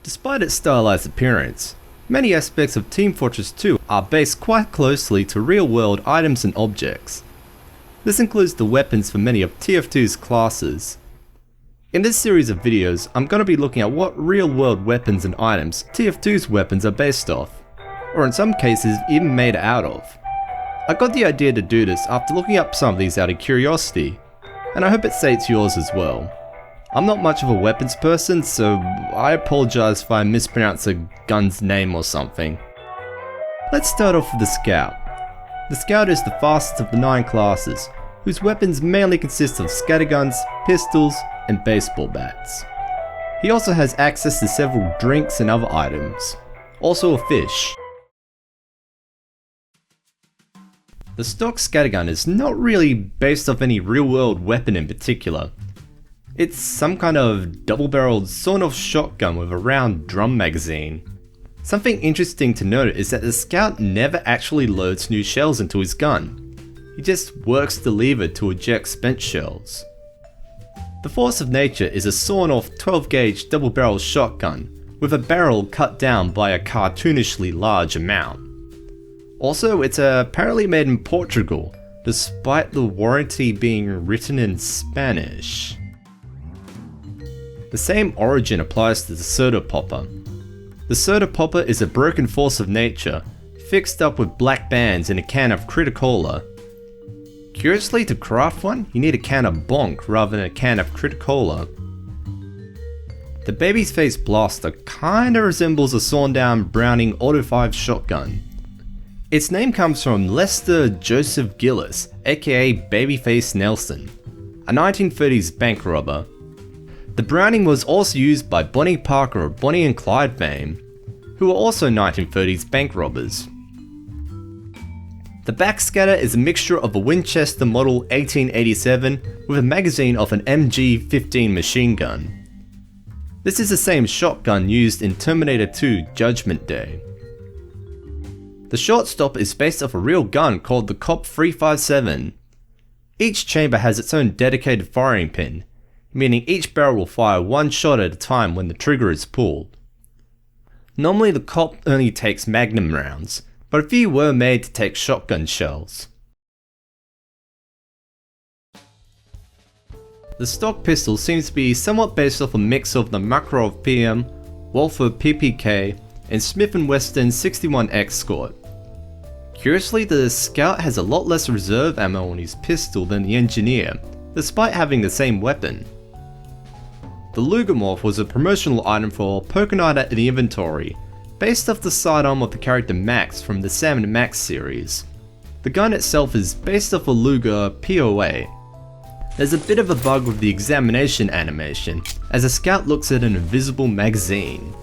Despite its stylized appearance, many aspects of Team Fortress 2 are based quite closely to real-world items and objects. This includes the weapons for many of TF2's classes. In this series of videos, I'm going to be looking at what real-world weapons and items TF2's weapons are based off, or in some cases even made out of. I got the idea to do this after looking up some of these out of curiosity, and I hope it sates yours as well. I'm not much of a weapons person, so I apologize if I mispronounce a gun's name or something. Let's start off with the Scout. The Scout is the fastest of the 9 classes, whose weapons mainly consist of scatterguns, pistols, and baseball bats. He also has access to several drinks and other items, also a fish. The stock scattergun is not really based off any real-world weapon in particular. It's some kind of double-barreled sawn-off shotgun with a round drum magazine. Something interesting to note is that the Scout never actually loads new shells into his gun. He just works the lever to eject spent shells. The Force of Nature is a sawn-off 12-gauge double-barrel shotgun with a barrel cut down by a cartoonishly large amount. Also, it's apparently made in Portugal, despite the warranty being written in Spanish. The same origin applies to the Soda Popper. The Soda Popper is a broken Force of Nature, fixed up with black bands in a can of Criticola. Curiously, to craft one, you need a can of Bonk rather than a can of Criticola. The Baby's Face Blaster kinda resembles a sawn down Browning Auto 5 shotgun. Its name comes from Lester Joseph Gillis, aka Babyface Nelson, a 1930s bank robber. The Browning was also used by Bonnie Parker of Bonnie and Clyde fame, who were also 1930s bank robbers. The backscatter is a mixture of a Winchester Model 1887 with a magazine of an MG-15 machine gun. This is the same shotgun used in Terminator 2 Judgment Day. The Shortstop is based off a real gun called the C.A.P.P.E.R. Each chamber has its own dedicated firing pin, meaning each barrel will fire one shot at a time when the trigger is pulled. Normally the C.A.P.P.E.R only takes magnum rounds, but a few were made to take shotgun shells. The stock pistol seems to be somewhat based off a mix of the Mackerel PM, Walther PPK, and Smith & Wesson 61X Squad. Curiously, the Scout has a lot less reserve ammo on his pistol than the Engineer, despite having the same weapon. The Lugermorph was a promotional item for Poker Night at the Inventory, based off the sidearm of the character Max from the Sam & Max series. The gun itself is based off a Luger POA. There's a bit of a bug with the examination animation, as a Scout looks at an invisible magazine.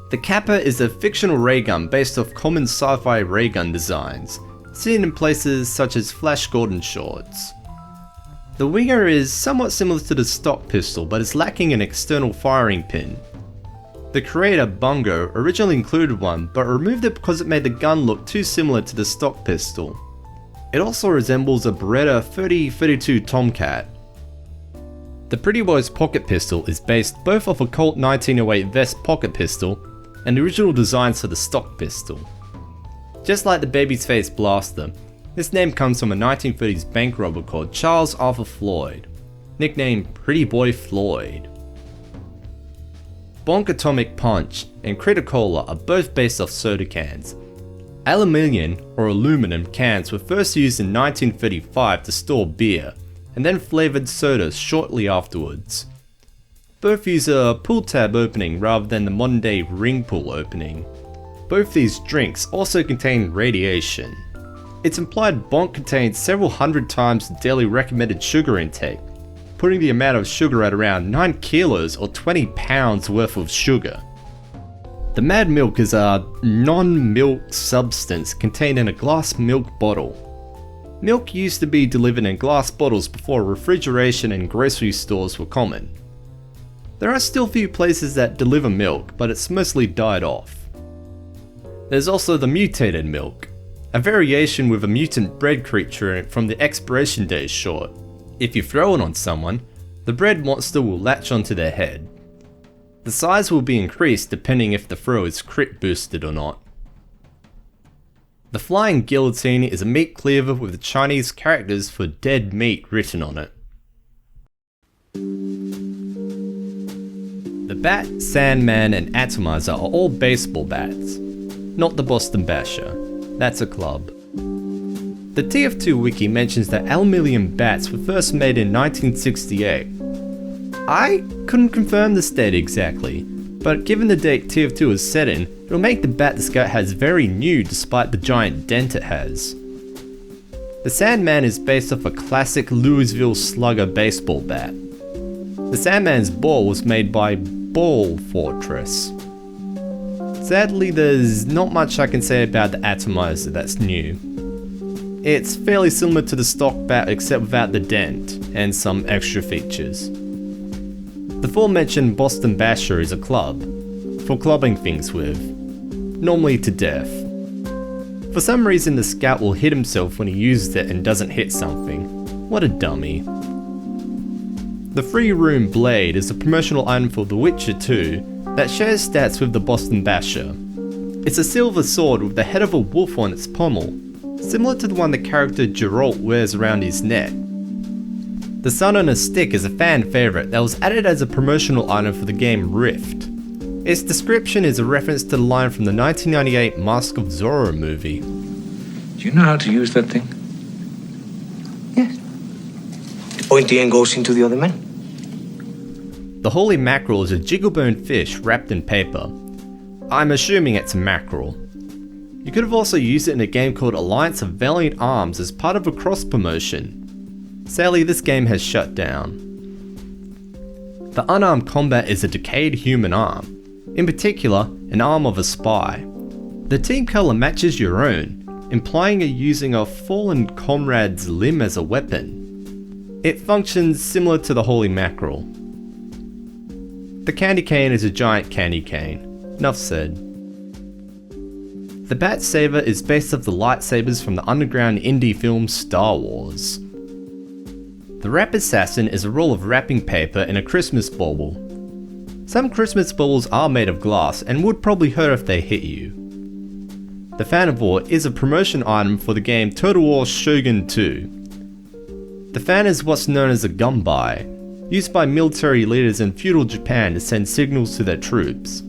The C.A.P.P.E.R is a fictional ray gun based off common sci-fi ray gun designs, seen in places such as Flash Gordon shorts. The Winger is somewhat similar to the stock pistol, but is lacking an external firing pin. The creator, Bungo, originally included one, but removed it because it made the gun look too similar to the stock pistol. It also resembles a Beretta 30-32 Tomcat. The Pretty Boys pocket pistol is based both off a Colt 1908 Vest pocket pistol and the original designs for the stock pistol. Just like the Baby's Face Blaster, this name comes from a 1930s bank robber called Charles Arthur Floyd, nicknamed Pretty Boy Floyd. Bonk Atomic Punch and Criticola are both based off soda cans. Aluminium or aluminum cans were first used in 1935 to store beer, and then flavoured sodas shortly afterwards. Both use a pull tab opening rather than the modern day ring pull opening. Both these drinks also contain radiation. It's implied Bonk contains several hundred times the daily recommended sugar intake, putting the amount of sugar at around 9 kilos or 20 pounds worth of sugar. The Mad Milk is a non-milk substance contained in a glass milk bottle. Milk used to be delivered in glass bottles before refrigeration and grocery stores were common. There are still few places that deliver milk, but it's mostly died off. There's also the Mutated Milk, a variation with a mutant bread creature from the expiration date short. If you throw it on someone, the bread monster will latch onto their head. The size will be increased depending if the throw is crit boosted or not. The flying guillotine is a meat cleaver with the Chinese characters for dead meat written on it. The bat, Sandman and Atomizer are all baseball bats. Not the Boston Basher, that's a club. The TF2 wiki mentions that aluminium bats were first made in 1968. I couldn't confirm this date exactly, but given the date TF2 is set in, it'll make the bat the Scout has very new despite the giant dent it has. The Sandman is based off a classic Louisville Slugger baseball bat. The Sandman's ball was made by Ball Fortress. Sadly, there's not much I can say about the Atomizer that's new. It's fairly similar to the stock bat except without the dent, and some extra features. The aforementioned Boston Basher is a club, for clubbing things with, normally to death. For some reason the Scout will hit himself when he uses it and doesn't hit something. What a dummy. The free Rune blade is a promotional item for The Witcher 2 that shares stats with the Boston Basher. It's a silver sword with the head of a wolf on its pommel, similar to the one the character Geralt wears around his neck. The sun on a stick is a fan favourite that was added as a promotional item for the game Rift. Its description is a reference to the line from the 1998 Mask of Zorro movie. Do you know how to use that thing? Yes. The pointy end goes into the other man. The holy mackerel is a jigglebone fish wrapped in paper. I'm assuming it's a mackerel. You could have also used it in a game called Alliance of Valiant Arms as part of a cross promotion. Sadly, this game has shut down. The Unarmed Combat is a decayed human arm, in particular, an arm of a spy. The team colour matches your own, implying you're using a fallen comrade's limb as a weapon. It functions similar to the holy mackerel. The candy cane is a giant candy cane. Enough said. The Bat Saber is based off the lightsabers from the underground indie film Star Wars. The Wrap Assassin is a roll of wrapping paper in a Christmas bauble. Some Christmas baubles are made of glass and would probably hurt if they hit you. The Fanivore is a promotion item for the game Total War Shogun 2. The fan is what's known as a gunbai, used by military leaders in feudal Japan to send signals to their troops.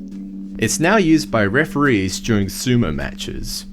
It's now used by referees during sumo matches.